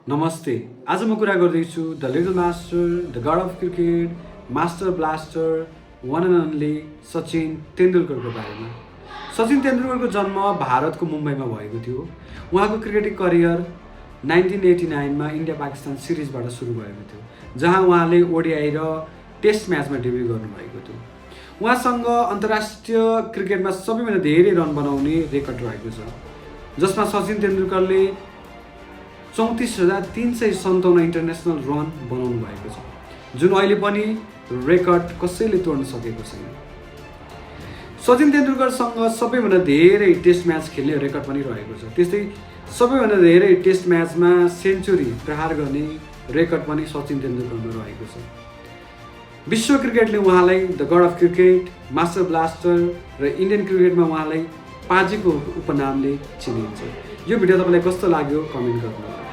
नमस्ते। आज म कुरा गर्दैछु the little master, the god of cricket, master blaster, one and only Sachin तेन्दुलकरको बारेमा। सचिन तेन्दुलकरको जन्म भारतको मुम्बईमा भएको थियो। उहाँको क्रिकेटिङ करियर 1989मा इन्डिया पाकिस्तान सिरिजबाट सुरु भएको थियो, जहाँ उहाँले ओडिआई र टेस्ट म्याचमा डेब्यु गर्नुभएको थियो। उहाँसँग अन्तर्राष्ट्रिय क्रिकेटमा सबैभन्दा धेरै रन बनाउने रेकर्ड रहेको छ, जसमा सचिन तेन्दुलकरले 34,357 इन्टरनेसनल रन बनाउनु भएको छ, जुन अहिले पनि रेकर्ड कसैले तोड्न सकेको छैन। सचिन तेन्दुलकरसँग सबैभन्दा धेरै टेस्ट म्याच खेल्ने रेकर्ड पनि रहेको छ। त्यस्तै सबैभन्दा धेरै टेस्ट म्याचमा सेन्चुरी प्रहार गर्ने रेकर्ड पनि सचिन तेन्दुलकरमा रहेको छ। विश्व क्रिकेटले उहाँलाई the god of cricket, master blaster र इन्डियन क्रिकेटमा उहाँलाई पाजीको उपनामले चिनिन्छ। यो भिडियो तपाईँलाई कस्तो लाग्यो कमेन्ट गर्नुहोला।